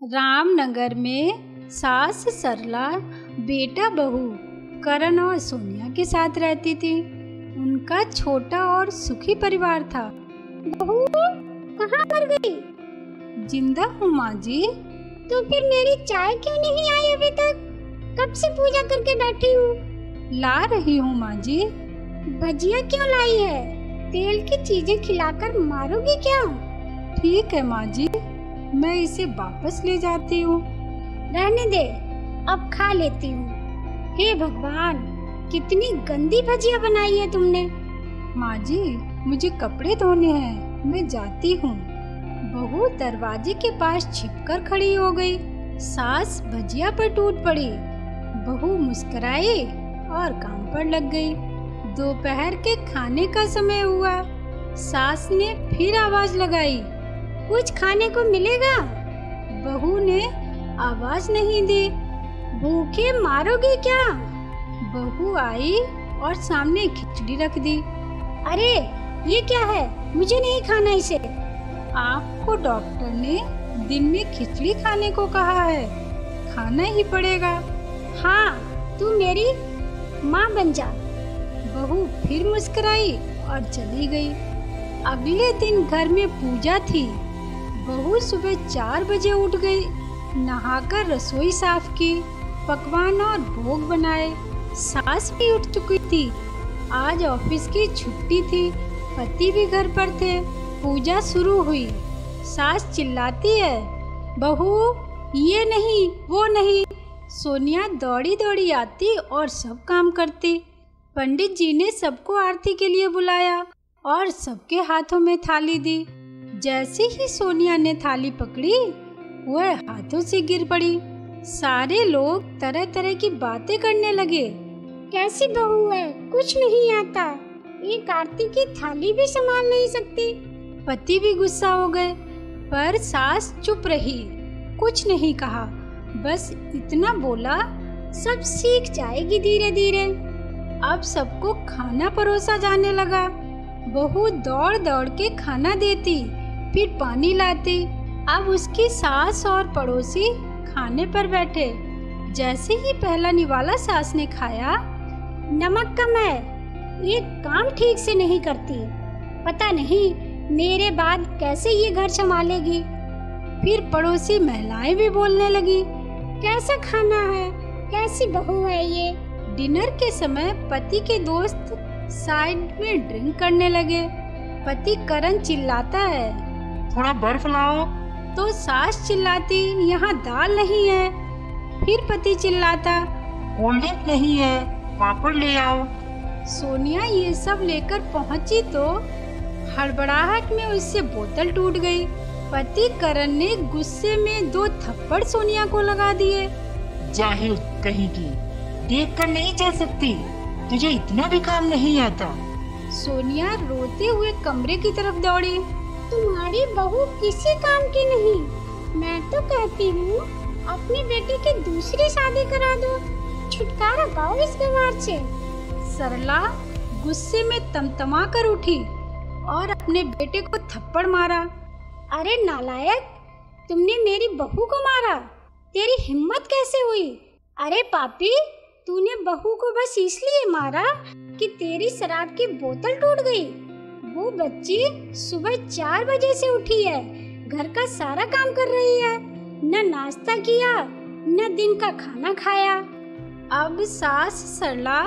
रामनगर में सास सरला बेटा बहू करण और सोनिया के साथ रहती थी। उनका छोटा और सुखी परिवार था। बहू कहाँ मर गई? जिंदा हूँ माँ जी। तो फिर मेरी चाय क्यों नहीं आई अभी तक? कब से पूजा करके बैठी हूँ। ला रही हूँ माँ जी। भजिया क्यों लाई है? तेल की चीजें खिलाकर मारोगी क्या? ठीक है माँ जी, मैं इसे वापस ले जाती हूँ। रहने दे, अब खा लेती हूँ। हे भगवान, कितनी गंदी भजिया बनाई है तुमने। माँ जी, मुझे कपड़े धोने हैं, मैं जाती हूँ। बहू दरवाजे के पास छिपकर खड़ी हो गई। सास भजिया पर टूट पड़ी। बहू मुस्कुराई और काम पर लग गई। दोपहर के खाने का समय हुआ। सास ने फिर आवाज लगाई, कुछ खाने को मिलेगा? बहू ने आवाज नहीं दी। भूखे मारोगे क्या? बहू आई और सामने खिचड़ी रख दी। अरे ये क्या है? मुझे नहीं खाना इसे। आपको डॉक्टर ने दिन में खिचड़ी खाने को कहा है, खाना ही पड़ेगा। हाँ, तू मेरी माँ बन जा। बहू फिर मुस्कुराई और चली गई। अगले दिन घर में पूजा थी। बहू सुबह 4 बजे उठ गई, नहाकर रसोई साफ की, पकवान और भोग बनाए। सास भी उठ चुकी थी। आज ऑफिस की छुट्टी थी, पति भी घर पर थे। पूजा शुरू हुई। सास चिल्लाती है, बहू ये नहीं वो नहीं। सोनिया दौड़ी दौड़ी आती और सब काम करती। पंडित जी ने सबको आरती के लिए बुलाया और सबके हाथों में थाली दी। जैसे ही सोनिया ने थाली पकड़ी, वह हाथों से गिर पड़ी। सारे लोग तरह तरह की बातें करने लगे। कैसी बहू है, कुछ नहीं आता, एक आरती की थाली भी संभाल नहीं सकती। पति भी गुस्सा हो गए, पर सास चुप रही, कुछ नहीं कहा। बस इतना बोला, सब सीख जाएगी धीरे धीरे। अब सबको खाना परोसा जाने लगा। बहू दौड़ दौड़ के खाना देती, फिर पानी लाती। अब उसकी सास और पड़ोसी खाने पर बैठे। जैसे ही पहला निवाला सास ने खाया, नमक कम है, ये काम ठीक से नहीं करती, पता नहीं मेरे बाद कैसे ये घर संभालेगी। फिर पड़ोसी महिलाएं भी बोलने लगी, कैसा खाना है, कैसी बहू है ये। डिनर के समय पति के दोस्त साइड में ड्रिंक करने लगे। पति करण चिल्लाता है, थोड़ा बर्फ लाओ। तो सास चिल्लाती, यहाँ दाल नहीं है। फिर पति चिल्लाता, कोल्ड ड्रिंक नहीं है, पापड़ ले आओ। सोनिया ये सब लेकर पहुंची तो हड़बड़ाहट में उससे बोतल टूट गई। पति करण ने गुस्से में 2 थप्पड़ सोनिया को लगा दिए। जाहिल कहीं की, देख कर नहीं चल सकती, तुझे इतना भी काम नहीं आता। सोनिया रोते हुए कमरे की तरफ दौड़ी। तुम्हारी बहू किसी काम की नहीं। मैं तो कहती हूँ अपनी बेटी की दूसरी शादी करा दो, छुटकारा पाओ इस व्यवहार से। सरला गुस्से में तमतमा कर उठी और अपने बेटे को थप्पड़ मारा। अरे नालायक, तुमने मेरी बहू को मारा, तेरी हिम्मत कैसे हुई? अरे पापी, तूने बहू को बस इसलिए मारा कि तेरी शराब की बोतल टूट गई। वो बच्ची सुबह 4 बजे से उठी है, घर का सारा काम कर रही है, न नाश्ता किया न दिन का खाना खाया। अब सास सरला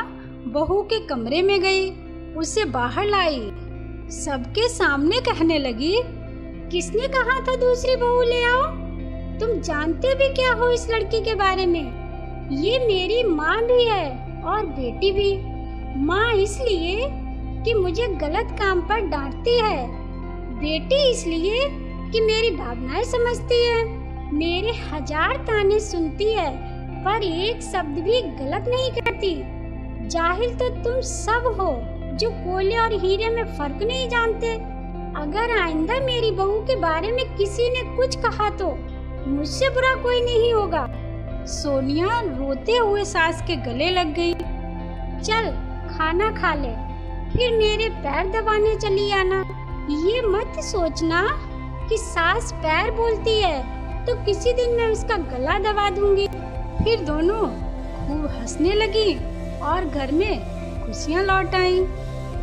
बहू के कमरे में गई, उसे बाहर लाई, सबके सामने कहने लगी, किसने कहा था दूसरी बहू ले आओ? तुम जानते भी क्या हो इस लड़की के बारे में? ये मेरी माँ भी है और बेटी भी। माँ इसलिए कि मुझे गलत काम पर डांटती है, बेटी इसलिए कि मेरी भावनाएं समझती है, मेरे 1000 ताने सुनती है, पर एक शब्द भी गलत नहीं करती। जाहिल तो तुम सब हो जो कोयले और हीरे में फर्क नहीं जानते। अगर आइंदा मेरी बहू के बारे में किसी ने कुछ कहा तो मुझसे बुरा कोई नहीं होगा। सोनिया रोते हुए सास के गले लग गई। चल खाना खा ले, फिर मेरे पैर दबाने चली आना। ये मत सोचना कि सास पैर बोलती है तो किसी दिन मैं उसका गला दबा दूंगी। फिर दोनों खूब हंसने लगी और घर में खुशियाँ लौट आईं।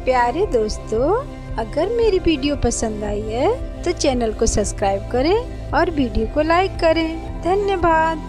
प्यारे दोस्तों, अगर मेरी वीडियो पसंद आई है तो चैनल को सब्सक्राइब करें और वीडियो को लाइक करें। धन्यवाद।